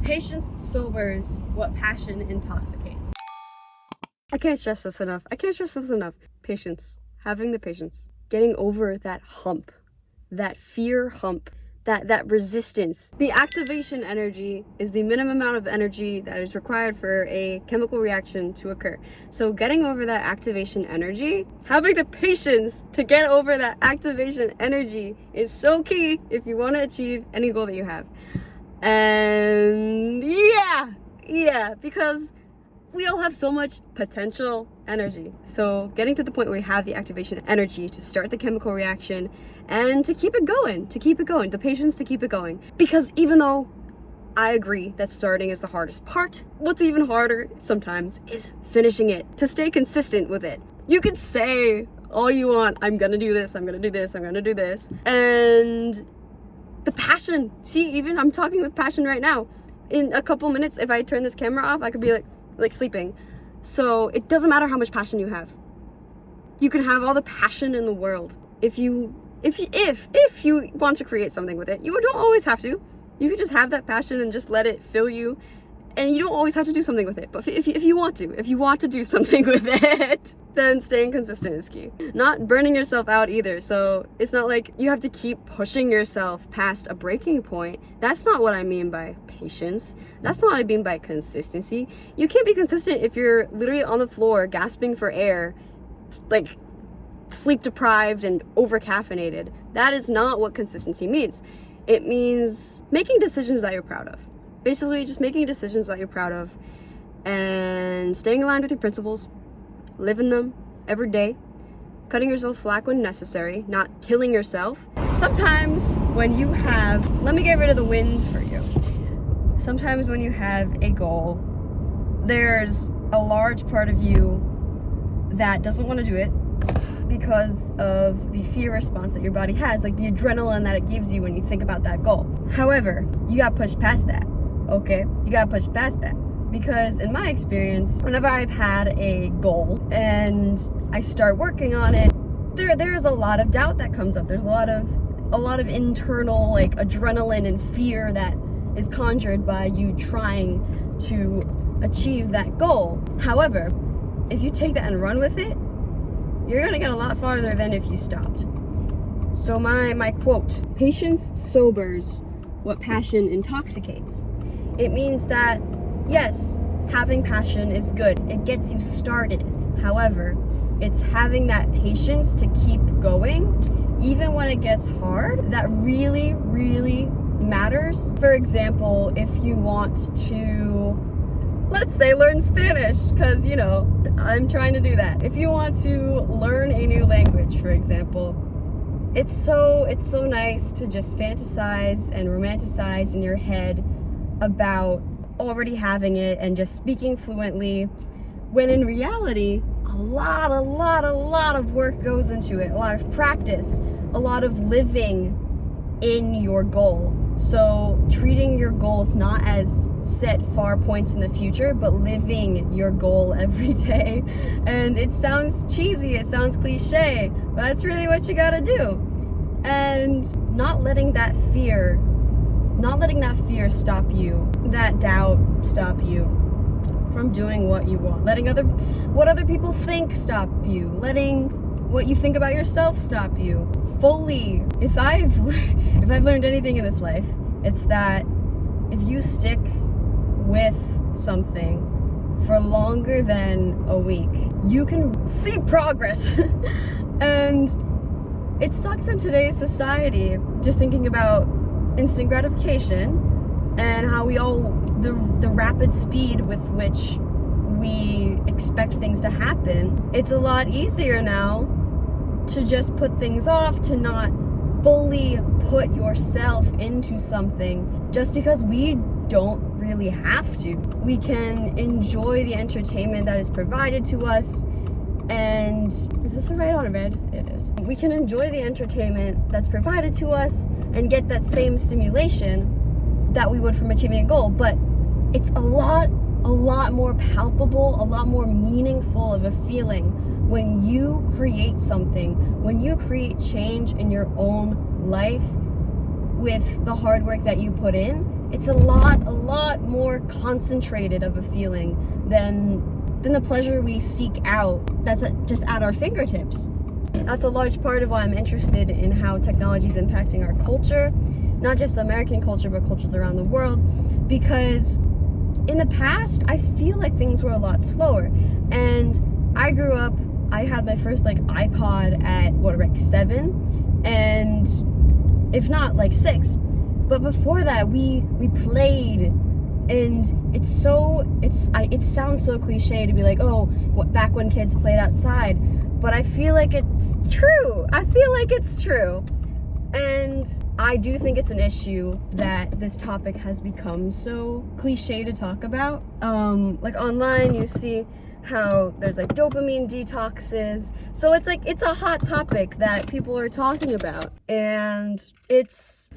Patience sobers what passion intoxicates. I can't stress this enough. Patience. Having the patience. Getting over that hump. That fear hump. That resistance. The activation energy is the minimum amount of energy that is required for a chemical reaction to occur. So getting over that activation energy, having the patience to get over that activation energy is so key if you want to achieve any goal that you have. And yeah, because we all have so much potential energy. So getting to the point where we have the activation energy to start the chemical reaction and to keep it going, the patience to keep it going. Because even though I agree that starting is the hardest part, what's even harder sometimes is finishing it, to stay consistent with it. You can say all you want, I'm gonna do this, I'm gonna do this, I'm gonna do this. And the passion, see, even I'm talking with passion right now. In a couple minutes, if I turn this camera off, I could be like sleeping. So it doesn't matter how much passion you have. You can have all the passion in the world. If you want to create something with it, you don't always have to. You can just have that passion and just let it fill you. And you don't always have to do something with it. But if you want to do something with it, then staying consistent is key. Not burning yourself out either. So it's not like you have to keep pushing yourself past a breaking point. That's not what I mean by patience. That's not what I mean by consistency. You can't be consistent if you're literally on the floor gasping for air, like sleep deprived and over caffeinated. That is not what consistency means. It means making decisions that you're proud of. Basically, just making decisions that you're proud of and staying aligned with your principles, living them every day, cutting yourself slack when necessary, not killing yourself. Sometimes when you have, let me get rid of the wind for you. Sometimes when you have a goal, there's a large part of you that doesn't want to do it because of the fear response that your body has, like the adrenaline that it gives you when you think about that goal. However, you got pushed past that. Okay, you gotta push past that, because in my experience, whenever I've had a goal and I start working on it, there's a lot of doubt that comes up. There's a lot of internal like adrenaline and fear that is conjured by you trying to achieve that goal. However, if you take that and run with it, you're gonna get a lot farther than if you stopped. So my quote: patience sobers what passion intoxicates. It means that, yes, having passion is good. It gets you started. However, it's having that patience to keep going, even when it gets hard, that really, really matters. For example, if you want to, let's say, learn Spanish, because, you know, I'm trying to do that. If you want to learn a new language, for example, it's so nice to just fantasize and romanticize in your head about already having it and just speaking fluently, when in reality a lot of work goes into it, a lot of practice, a lot of living in your goal. So treating your goals not as set far points in the future, but living your goal every day. And it sounds cheesy, it sounds cliche, but that's really what you gotta do. And not letting that fear stop you, that doubt stop you from doing what you want, letting what other people think stop you, letting what you think about yourself stop you fully. If I've learned anything in this life, it's that if you stick with something for longer than a week, you can see progress. And it sucks in today's society, just thinking about instant gratification and how the rapid speed with which we expect things to happen. It's a lot easier now to just put things off, to not fully put yourself into something, just because we don't really have to. We can enjoy the entertainment that is provided to us. And is this a right on red? It is. We can enjoy the entertainment that's provided to us and get that same stimulation that we would from achieving a goal, but it's a lot more palpable, a lot more meaningful of a feeling when you create something, when you create change in your own life with the hard work that you put in. it's a lot more concentrated of a feeling than the pleasure we seek out that's just at our fingertips. That's a large part of why I'm interested in how technology is impacting our culture, not just American culture, but cultures around the world, because in the past, I feel like things were a lot slower. And I grew up, I had my first iPod at 7, and if not 6. But before that, we played, and it sounds so cliche to be like, oh, back when kids played outside, but I feel like it's true. And I do think it's an issue that this topic has become so cliche to talk about. Online you see how there's dopamine detoxes. So it's a hot topic that people are talking about. And it's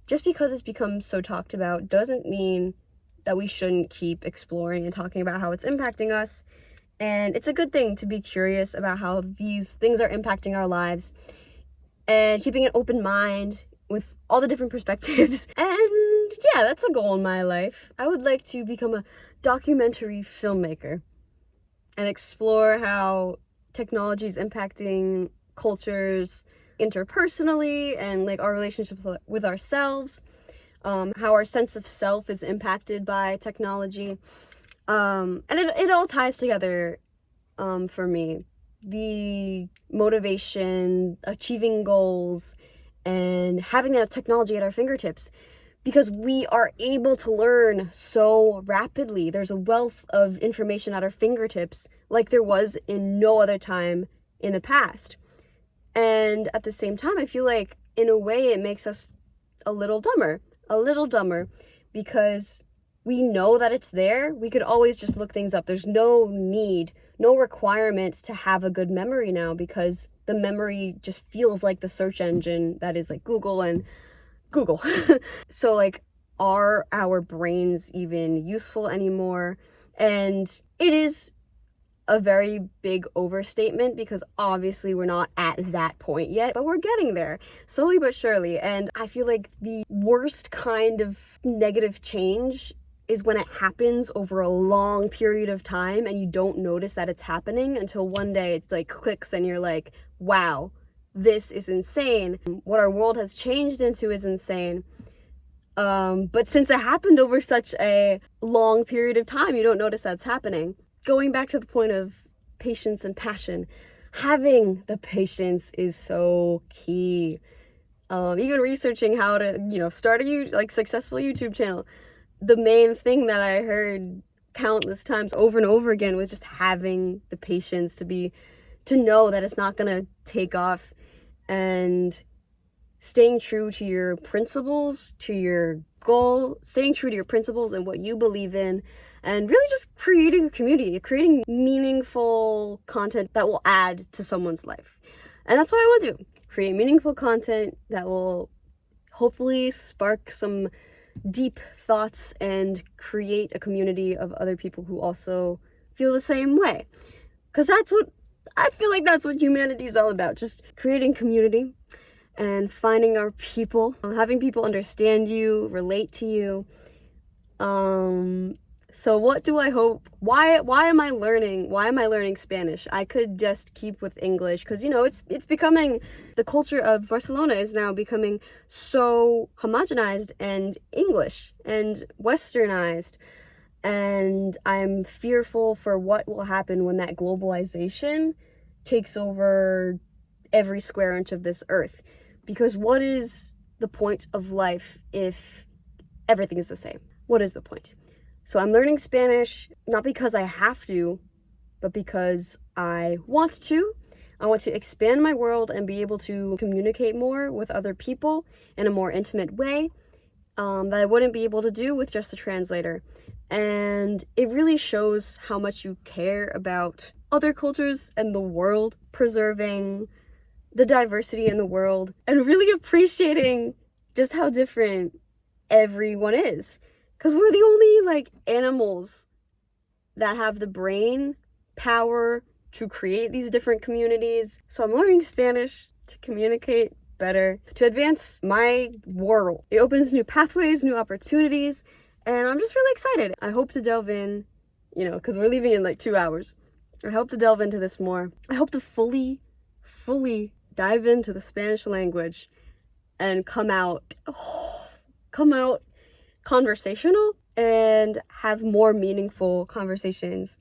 just because it's become so talked about doesn't mean that we shouldn't keep exploring and talking about how it's impacting us. And it's a good thing to be curious about how these things are impacting our lives and keeping an open mind with all the different perspectives. And yeah, that's a goal in my life. I would like to become a documentary filmmaker and explore how technology is impacting cultures interpersonally and our relationships with ourselves, how our sense of self is impacted by technology. And it all ties together for me. The motivation, achieving goals, and having that technology at our fingertips, because we are able to learn so rapidly. There's a wealth of information at our fingertips like there was in no other time in the past. And at the same time, I feel like in a way it makes us a little dumber because we know that it's there. We could always just look things up. There's no requirement to have a good memory now, because the memory just feels like the search engine that is Google and Google. So are our brains even useful anymore? And it is a very big overstatement, because obviously we're not at that point yet, but we're getting there slowly but surely. And I feel like the worst kind of negative change is when it happens over a long period of time and you don't notice that it's happening until one day it's clicks and you're like, wow, this is insane. What our world has changed into is insane. But since it happened over such a long period of time, you don't notice that's happening. Going back to the point of patience and passion, having the patience is so key. Even researching how to, start a successful YouTube channel, the main thing that I heard countless times over and over again was just having the patience to know that it's not gonna take off, and staying true to your principles, to your goal, staying true to your principles and what you believe in, and really just creating a community, creating meaningful content that will add to someone's life. And that's what I want to do. Create meaningful content that will hopefully spark some deep thoughts and create a community of other people who also feel the same way. Because I feel like that's what humanity is all about. Just creating community and finding our people, having people understand you, relate to you. So what do I hope? Why am I learning Spanish? I could just keep with English, because it's becoming, the culture of Barcelona is now becoming so homogenized and English and westernized, and I'm fearful for what will happen when that globalization takes over every square inch of this earth. Because what is the point of life if everything is the same? What is the point? So I'm learning Spanish, not because I have to, but because I want to. I want to expand my world and be able to communicate more with other people in a more intimate way that I wouldn't be able to do with just a translator. And it really shows how much you care about other cultures and the world, preserving the diversity in the world, and really appreciating just how different everyone is. Because we're the only animals that have the brain power to create these different communities. So I'm learning Spanish to communicate better, to advance my world. It opens new pathways, new opportunities, and I'm just really excited. I hope to delve in, because we're leaving in like 2 hours. I hope to delve into this more. I hope to fully dive into the Spanish language and come out conversational and have more meaningful conversations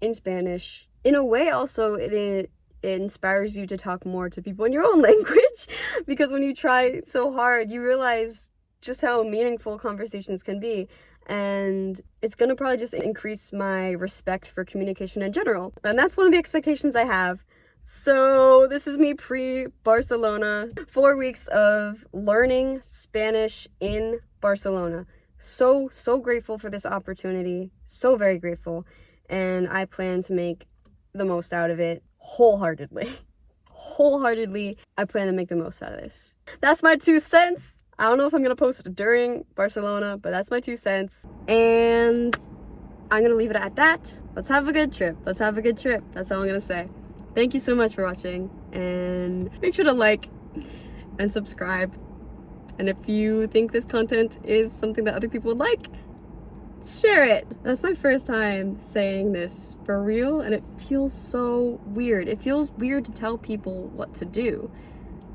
in Spanish. In a way, also, it inspires you to talk more to people in your own language, because when you try so hard, you realize just how meaningful conversations can be. And it's gonna probably just increase my respect for communication in general. And that's one of the expectations I have. So this is me pre-Barcelona. 4 weeks of learning Spanish in Barcelona. So grateful for this opportunity. So very grateful. And I plan to make the most out of it wholeheartedly. I plan to make the most out of this. That's my 2 cents. I don't know if I'm gonna post during Barcelona, but that's my 2 cents. And I'm gonna leave it at that. Let's have a good trip. That's all I'm gonna say. Thank you so much for watching, and make sure to like and subscribe. And if you think this content is something that other people would like, share it. That's my first time saying this for real, and it feels so weird. It feels weird to tell people what to do.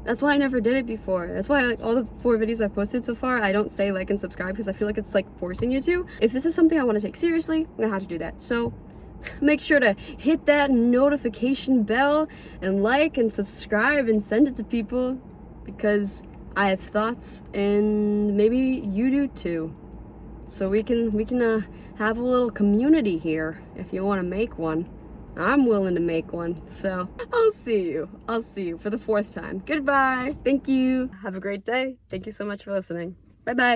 That's why I never did it before. That's why like all the 4 videos I've posted so far, I don't say like and subscribe, because I feel like it's like forcing you to. If this is something I want to take seriously, I'm gonna have to do that. So make sure to hit that notification bell and like and subscribe and send it to people, because I have thoughts and maybe you do too. So we can have a little community here if you want to make one. I'm willing to make one. So I'll see you for the 4th time. Goodbye. Thank you. Have a great day. Thank you so much for listening. Bye bye.